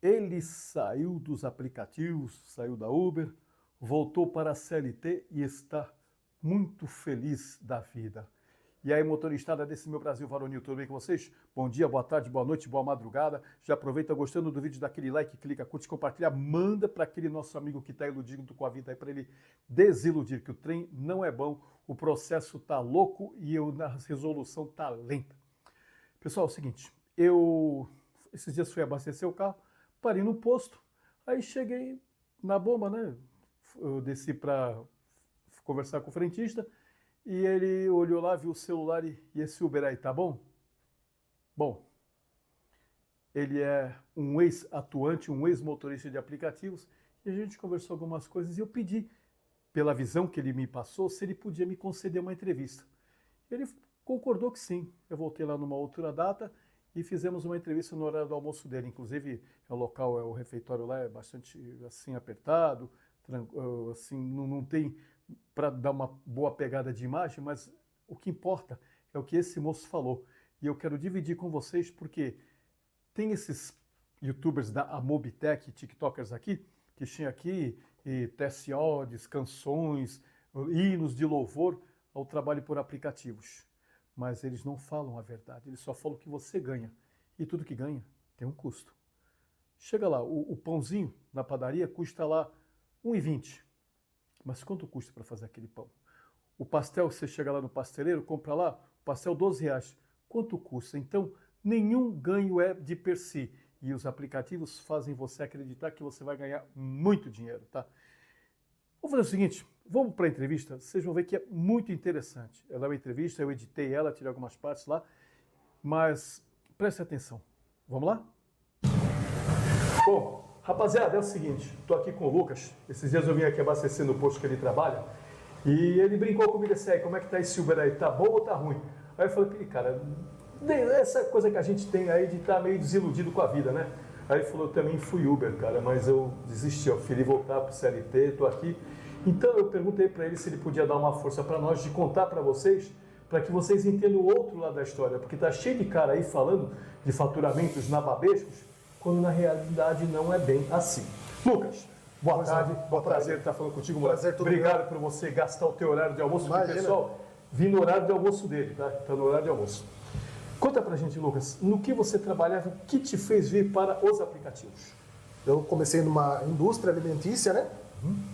Ele saiu dos aplicativos, saiu da Uber, voltou para a CLT e está muito feliz da vida. E aí, motoristada desse meu Brasil varonil, tudo bem com vocês? Bom dia, boa tarde, boa noite, boa madrugada. Já aproveita gostando do vídeo, dá aquele like, clica, curte, compartilha, manda para aquele nosso amigo que está iludindo com a vida aí, para ele desiludir, que o trem não é bom, o processo tá louco e a resolução tá lenta. Pessoal, é o seguinte, esses dias fui abastecer o carro, parei no posto, aí cheguei na bomba, né? Eu desci para conversar com o frentista e ele olhou lá, viu o celular e esse Uber aí, tá bom? Bom, ele é um ex-atuante, um ex-motorista de aplicativos e a gente conversou algumas coisas e eu pedi, pela visão que ele me passou, se ele podia me conceder uma entrevista. Ele concordou que sim. Eu voltei lá numa outra data e fizemos uma entrevista no horário do almoço dele. Inclusive, o refeitório lá é bastante assim apertado, assim, não tem para dar uma boa pegada de imagem, mas o que importa é o que esse moço falou. E eu quero dividir com vocês porque tem esses youtubers da Amobitech, tiktokers aqui, que tinha aqui e teste odds, canções, hinos de louvor ao trabalho por aplicativos. Mas eles não falam a verdade, eles só falam o que você ganha. E tudo que ganha tem um custo. Chega lá, o pãozinho na padaria custa lá R$1,20. Mas quanto custa para fazer aquele pão? O pastel, você chega lá no pasteleiro, compra lá, o pastel R$12. Quanto custa? Então, nenhum ganho é de per si. E os aplicativos fazem você acreditar que você vai ganhar muito dinheiro, tá? Vamos fazer o seguinte, vamos para a entrevista, vocês vão ver que é muito interessante. Ela é uma entrevista, eu editei ela, tirei algumas partes lá, mas preste atenção. Vamos lá? Bom, rapaziada, é o seguinte, estou aqui com o Lucas, esses dias eu vim aqui abastecer no posto que ele trabalha, e ele brincou comigo assim, aí, como é que tá esse Uber aí, tá bom ou tá ruim? Aí eu falei, cara, essa coisa que a gente tem aí de estar meio desiludido com a vida, né? Aí ele falou, eu também fui Uber, cara, mas eu desisti, eu preferi voltar para o CLT, estou aqui. Então eu perguntei para ele se ele podia dar uma força para nós, de contar para vocês, para que vocês entendam o outro lado da história, porque tá cheio de cara aí falando de faturamentos nababescos, quando na realidade não é bem assim. Lucas, boa tarde, prazer estar falando contigo, prazer, obrigado por você gastar o teu horário de almoço, porque pessoal, vim no horário de almoço dele, tá? Tá no horário de almoço. Conta pra gente, Lucas, no que você trabalhava, o que te fez vir para os aplicativos? Eu comecei numa indústria alimentícia, né?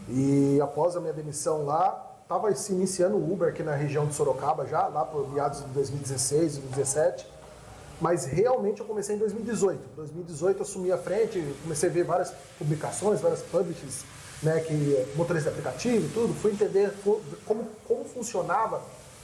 E após a minha demissão lá, estava se iniciando o Uber aqui na região de Sorocaba já, lá por meados de 2016, 2017. Mas realmente eu comecei em 2018. Em 2018 eu assumi a frente, comecei a ver várias publicações, várias publishers, né? Que motorista de aplicativo e tudo. Fui entender como funcionava.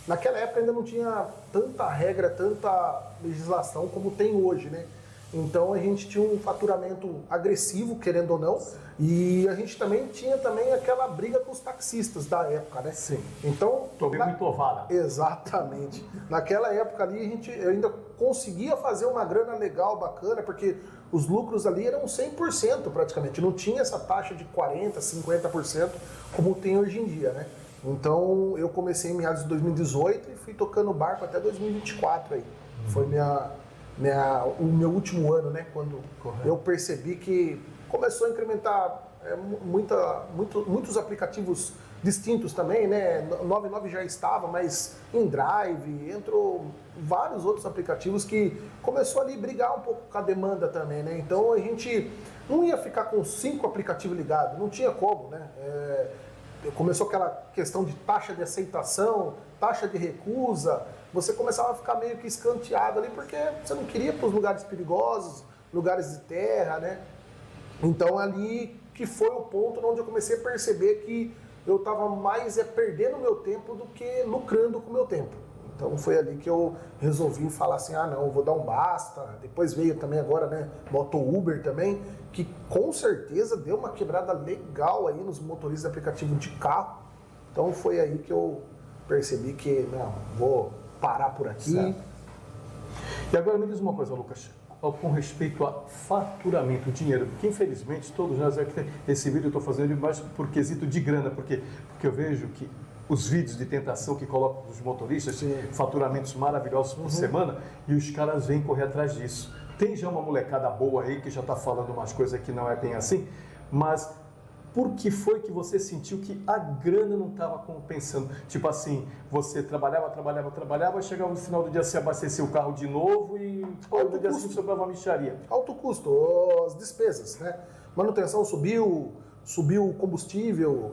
Naquela época ainda não tinha tanta regra, tanta legislação como tem hoje, né? Então a gente tinha um faturamento agressivo, querendo ou não, e a gente também tinha aquela briga com os taxistas da época, né? Sim. Então, Tomei muito ovada. Exatamente. Naquela época ali eu ainda conseguia fazer uma grana legal, bacana, porque os lucros ali eram 100% praticamente, não tinha essa taxa de 40%, 50% como tem hoje em dia, né? Então eu comecei em meados de 2018 e fui tocando o barco até 2024 aí. Foi o meu último ano, né? Quando eu percebi que começou a incrementar muitos aplicativos distintos também, né? 99 já estava, mas InDrive, entrou vários outros aplicativos que começou ali a brigar um pouco com a demanda também, né? Então a gente não ia ficar com 5 aplicativos ligados, não tinha como, né? Começou aquela questão de taxa de aceitação, taxa de recusa, você começava a ficar meio que escanteado ali, porque você não queria ir para os lugares perigosos, lugares de terra, né? Então ali que foi o ponto onde eu comecei a perceber que eu estava mais perdendo meu tempo do que lucrando com o meu tempo. Então foi ali que eu resolvi falar assim, não, eu vou dar um basta. Depois veio também agora, né, Moto Uber também, que com certeza deu uma quebrada legal aí nos motoristas de aplicativo de carro. Então foi aí que eu percebi que, não, vou parar por aqui. Certo. E agora me diz uma coisa, Lucas, com respeito a faturamento, dinheiro, porque infelizmente todos nós aqui, esse vídeo eu estou fazendo mais por quesito de grana, porque eu vejo que os vídeos de tentação que colocam os motoristas, faturamentos maravilhosos por semana, e os caras vêm correr atrás disso. Tem já uma molecada boa aí que já está falando umas coisas que não é bem assim, mas por que foi que você sentiu que a grana não estava compensando? Tipo assim, você trabalhava, chegava no final do dia, você abastecia o carro de novo e no dia seguinte sobrava uma mixaria. Alto custo, as despesas, né? Manutenção subiu o combustível,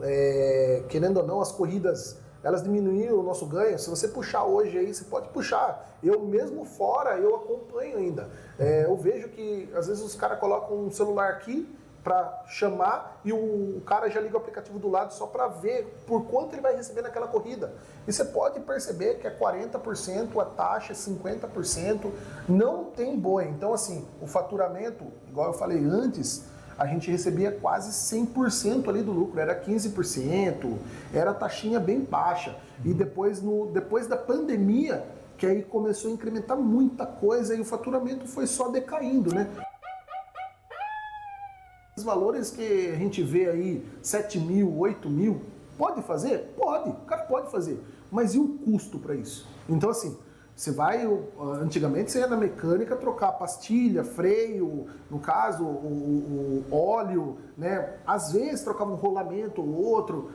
querendo ou não, as corridas, elas diminuíram o nosso ganho. Se você puxar hoje aí, você pode puxar. Eu mesmo fora, eu acompanho ainda. Eu vejo que às vezes os caras colocam um celular aqui para chamar e o cara já liga o aplicativo do lado só para ver por quanto ele vai receber naquela corrida. E você pode perceber que é 40%, a taxa é 50%, não tem boi. Então assim, o faturamento, igual eu falei antes, a gente recebia quase 100% ali do lucro, era 15%, era taxinha bem baixa. E depois da pandemia, que aí começou a incrementar muita coisa e o faturamento foi só decaindo, né? Os valores que a gente vê aí, 7 mil, 8 mil, pode fazer? Pode, o cara pode fazer. Mas e o custo para isso? Então assim, você vai, antigamente você ia na mecânica trocar pastilha, freio, no caso, o óleo, né? Às vezes trocava um rolamento ou outro.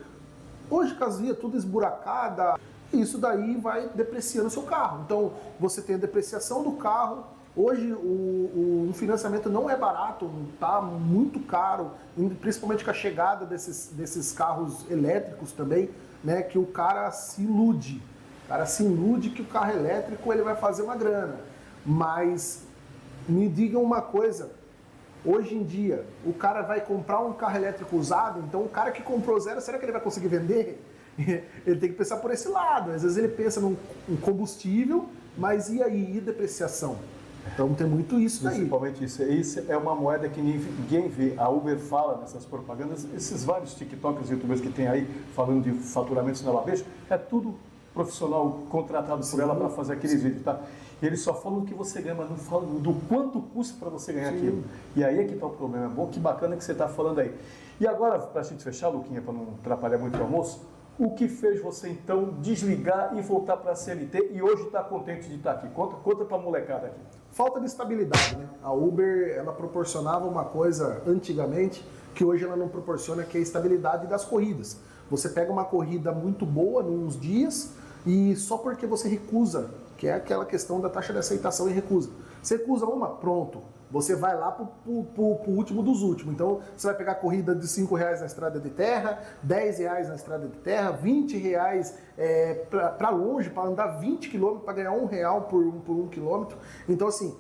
Hoje, casinha tudo esburacada, isso daí vai depreciando o seu carro. Então, você tem a depreciação do carro. Hoje, o financiamento não é barato, está muito caro, principalmente com a chegada desses carros elétricos também, né? Que o cara se ilude. O cara se ilude que o carro elétrico ele vai fazer uma grana. Mas me digam uma coisa, hoje em dia o cara vai comprar um carro elétrico usado, então o cara que comprou zero, será que ele vai conseguir vender? Ele tem que pensar por esse lado. Às vezes ele pensa num combustível, mas e aí? E depreciação? Então tem muito isso daí. Principalmente isso. Isso é uma moeda que ninguém vê. A Uber fala nessas propagandas, esses vários TikTokers e YouTubers que tem aí falando de faturamentos na Labejo, é tudo profissional contratado por ela para fazer aqueles vídeos, tá? E eles só falam do que você ganha, mas não falam do quanto custa para você ganhar aquilo. E aí é que está o problema. É bom, que bacana que você está falando aí. E agora, para a gente fechar, Luquinha, para não atrapalhar muito o almoço, o que fez você então desligar e voltar para a CLT e hoje está contente de estar aqui? Conta para a molecada aqui. Falta de estabilidade, né? A Uber, ela proporcionava uma coisa antigamente que hoje ela não proporciona, que é a estabilidade das corridas. Você pega uma corrida muito boa nos dias e só porque você recusa, que é aquela questão da taxa de aceitação e recusa. Você recusa uma, pronto. Você vai lá pro último dos últimos. Então, você vai pegar a corrida de R$5 na estrada de terra, R$10 na estrada de terra, R$20 para longe, para andar 20 km, para ganhar R$1 por 1 km. Então, assim,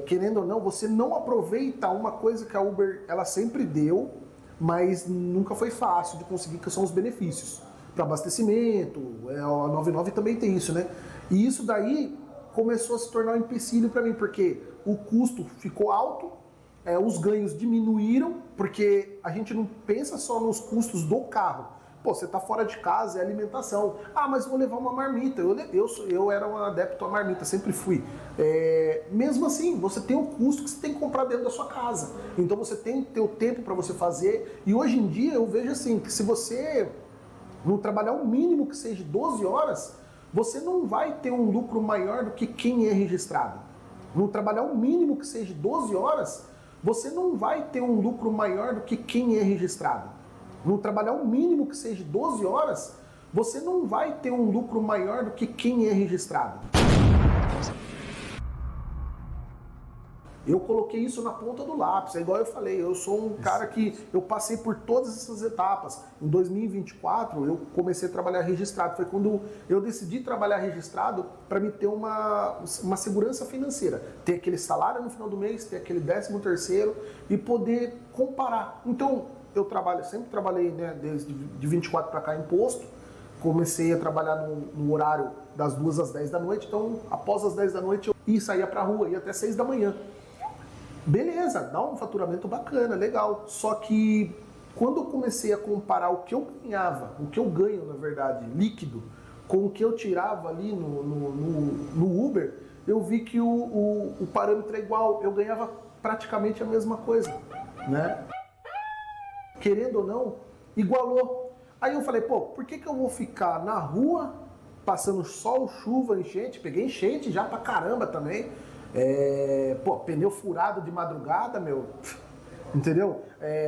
querendo ou não, você não aproveita uma coisa que a Uber ela sempre deu, mas nunca foi fácil de conseguir, que são os benefícios. Para abastecimento, a 99 também tem isso, né? E isso daí começou a se tornar um empecilho para mim, porque o custo ficou alto, os ganhos diminuíram, porque a gente não pensa só nos custos do carro. Pô, você tá fora de casa, é alimentação. Ah, mas vou levar uma marmita. Eu era um adepto à marmita, sempre fui. Mesmo assim, você tem o custo que você tem que comprar dentro da sua casa. Então você tem que ter o tempo para você fazer. E hoje em dia eu vejo assim, que se você não trabalhar o mínimo que seja 12 horas, você não vai ter um lucro maior do que quem é registrado. Não trabalhar o mínimo que seja 12 horas, você não vai ter um lucro maior do que quem é registrado. Não trabalhar o mínimo que seja 12 horas, você não vai ter um lucro maior do que quem é registrado. Eu coloquei isso na ponta do lápis, é igual eu falei, eu sou um cara que eu passei por todas essas etapas. Em 2024 eu comecei a trabalhar registrado, foi quando eu decidi trabalhar registrado para me ter uma segurança financeira. Ter aquele salário no final do mês, ter aquele 13º e poder comparar. Então eu sempre trabalhei, né, desde de 24 para cá em posto, comecei a trabalhar no horário das 2 às 10 da noite, então após as 10 da noite eu saía para a rua, ia até 6 da manhã. Beleza, dá um faturamento bacana, legal. Só que quando eu comecei a comparar o que eu ganhava, o que eu ganho, na verdade, líquido, com o que eu tirava ali no Uber, eu vi que o parâmetro é igual. Eu ganhava praticamente a mesma coisa, né? Querendo ou não, igualou. Aí eu falei, pô, por que eu vou ficar na rua, passando sol, chuva, enchente? Peguei enchente já pra caramba também. Pneu furado de madrugada, meu, entendeu?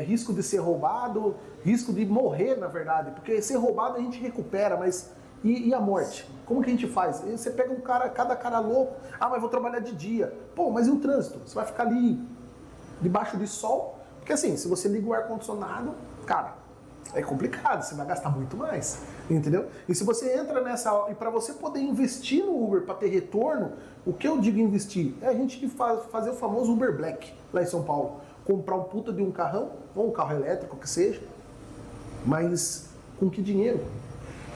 Risco de ser roubado, risco de morrer, na verdade, porque ser roubado a gente recupera, mas e a morte? Como que a gente faz? Você pega um cara, cada cara louco, mas vou trabalhar de dia. Pô, mas e o trânsito? Você vai ficar ali debaixo de sol? Porque assim, se você liga o ar-condicionado, cara, é complicado, você vai gastar muito mais, entendeu? E se você entra nessa... E para você poder investir no Uber para ter retorno, o que eu digo investir? É a gente fazer o famoso Uber Black, lá em São Paulo. Comprar um puta de um carrão, ou um carro elétrico, que seja, mas com que dinheiro?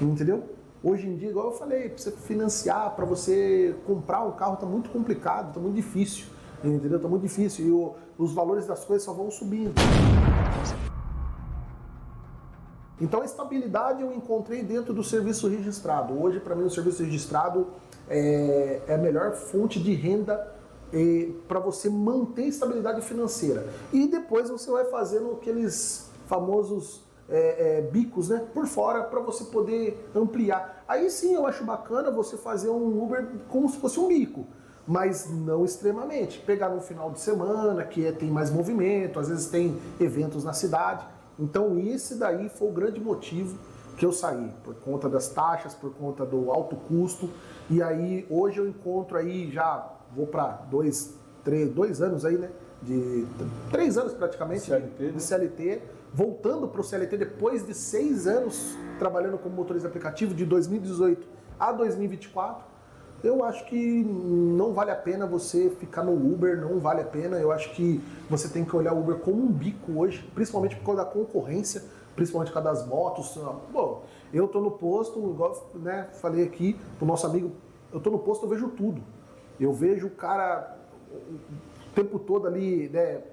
Entendeu? Hoje em dia, igual eu falei, para você financiar, para você comprar um carro, tá muito complicado, tá muito difícil, entendeu? Tá muito difícil e os valores das coisas só vão subindo. Então a estabilidade eu encontrei dentro do serviço registrado. Hoje, para mim, o serviço registrado é a melhor fonte de renda para você manter estabilidade financeira. E depois você vai fazendo aqueles famosos bicos, né, por fora, para você poder ampliar. Aí sim eu acho bacana você fazer um Uber como se fosse um bico, mas não extremamente. Pegar no final de semana, que tem mais movimento, às vezes tem eventos na cidade. Então esse daí foi o grande motivo que eu saí, por conta das taxas, por conta do alto custo. E aí hoje eu encontro aí, já vou para 2 anos aí, né? De 3 anos praticamente CLT, de CLT, voltando para o CLT depois de 6 anos trabalhando como motorista aplicativo, de 2018 a 2024. Eu acho que não vale a pena você ficar no Uber, não vale a pena. Eu acho que você tem que olhar o Uber como um bico hoje, principalmente por causa da concorrência, principalmente por causa das motos. Bom, eu tô no posto, igual, né, falei aqui pro nosso amigo, eu tô no posto, eu vejo tudo. Eu vejo o cara o tempo todo ali, né,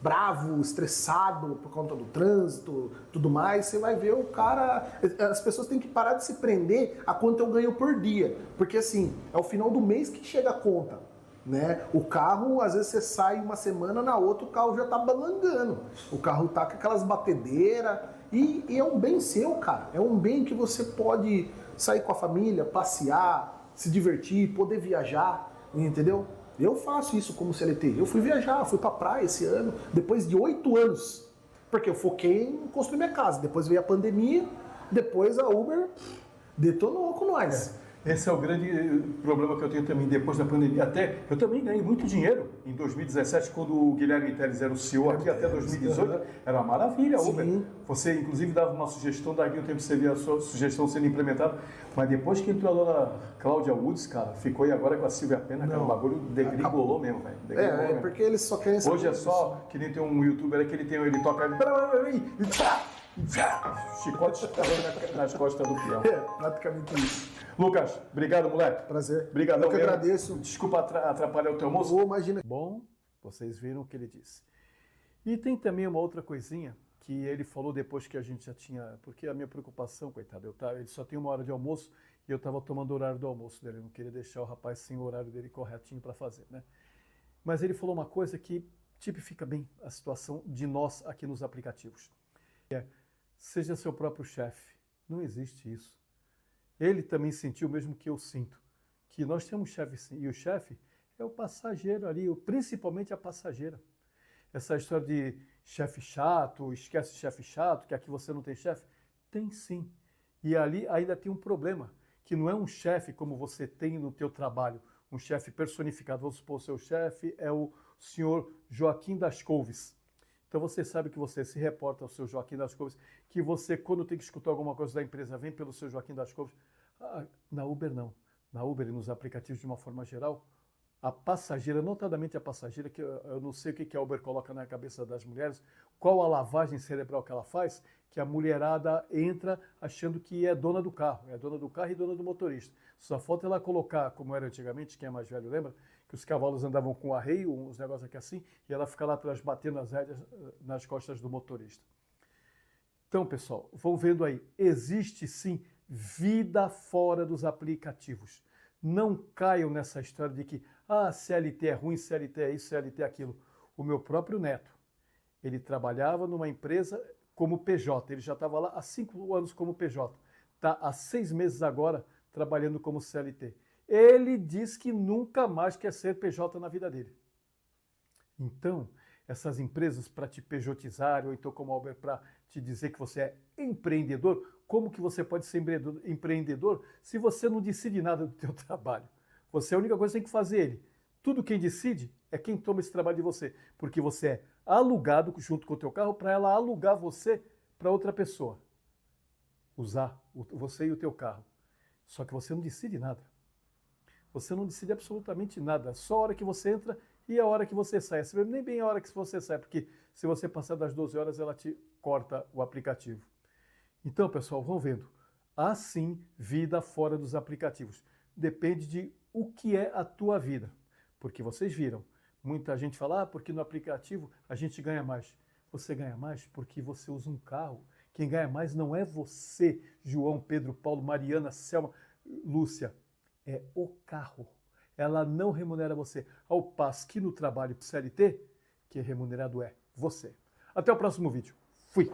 bravo, estressado por conta do trânsito, tudo mais. Você vai ver o cara... As pessoas têm que parar de se prender a quanto eu ganho por dia. Porque assim, é o final do mês que chega a conta, né? O carro, às vezes você sai uma semana, na outra o carro já tá balangando. O carro tá com aquelas batedeiras. E é um bem seu, cara. É um bem que você pode sair com a família, passear, se divertir, poder viajar, entendeu? Eu faço isso como CLT. Eu fui viajar, fui pra praia esse ano, depois de 8 anos. Porque eu foquei em construir minha casa. Depois veio a pandemia, depois a Uber detonou com nós. Esse é o grande problema que eu tenho também depois da pandemia. Até eu também ganhei muito dinheiro em 2017, quando o Guilherme Teles era o CEO aqui, até 2018. Era uma maravilha a Uber. Sim. Você, inclusive, dava uma sugestão, daqui um tempo você via a sua sugestão sendo implementada. Mas depois que entrou a dona Cláudia Woods, cara, ficou aí agora com a Silvia Pena, cara, o bagulho degringolou mesmo, velho. Degringolou Porque eles só querem saber. Hoje é só que nem tem um youtuber que ele toca. Chicote nas costas do peão. Praticamente isso. Lucas, obrigado, moleque. Prazer. Obrigadão Eu que mesmo. agradeço. Desculpa atrapalhar o teu almoço. Ô, imagina. Bom, vocês viram o que ele disse. E tem também uma outra coisinha que ele falou depois que a gente já tinha... Porque a minha preocupação, coitado, ele só tem 1 hora de almoço e eu estava tomando o horário do almoço dele. Eu não queria deixar o rapaz sem o horário dele corretinho para fazer, né? Mas ele falou uma coisa que tipifica bem a situação de nós aqui nos aplicativos. Seja seu próprio chefe. Não existe isso. Ele também sentiu o mesmo que eu sinto, que nós temos chefe sim, e o chefe é o passageiro ali, principalmente a passageira. Essa história de chefe chato, esquece chefe chato, que aqui você não tem chefe, tem sim. E ali ainda tem um problema, que não é um chefe como você tem no teu trabalho, um chefe personificado. Vamos supor, o seu chefe é o senhor Joaquim das Couves. Então você sabe que você se reporta ao seu Joaquim das Couves, que você, quando tem que escutar alguma coisa da empresa, vem pelo seu Joaquim das Couves. Na Uber não. Na Uber e nos aplicativos de uma forma geral, a passageira, notadamente a passageira, que eu não sei o que a Uber coloca na cabeça das mulheres, qual a lavagem cerebral que ela faz, que a mulherada entra achando que é dona do carro e dona do motorista. Só falta ela colocar, como era antigamente, quem é mais velho lembra, que os cavalos andavam com arreio, uns negócios aqui assim, e ela fica lá atrás batendo as rédeas nas costas do motorista. Então, pessoal, vão vendo aí, existe sim vida fora dos aplicativos. Não caiam nessa história de que CLT é ruim, CLT é isso, CLT é aquilo. O meu próprio neto, ele trabalhava numa empresa como PJ, ele já estava lá há 5 anos como PJ, está há 6 meses agora trabalhando como CLT. ele diz que nunca mais quer ser PJ na vida dele. Então, essas empresas para te pejotizar, ou então como Albert, para te dizer que você é empreendedor, como que você pode ser empreendedor se você não decide nada do teu trabalho? Você, a única coisa que tem que fazer ele. Tudo quem decide é quem toma esse trabalho de você, porque você é alugado junto com o teu carro para ela alugar você para outra pessoa. Usar você e o teu carro. Só que você não decide nada. Você não decide absolutamente nada. Só a hora que você entra e a hora que você sai. Nem bem a hora que você sai, porque se você passar das 12 horas, ela te corta o aplicativo. Então, pessoal, vão vendo. Há sim vida fora dos aplicativos. Depende de o que é a tua vida. Porque vocês viram, muita gente fala, porque no aplicativo a gente ganha mais. Você ganha mais porque você usa um carro. Quem ganha mais não é você, João, Pedro, Paulo, Mariana, Selma, Lúcia. É o carro. Ela não remunera você. Ao passo que no trabalho CLT, quem é remunerado é você. Até o próximo vídeo. Fui!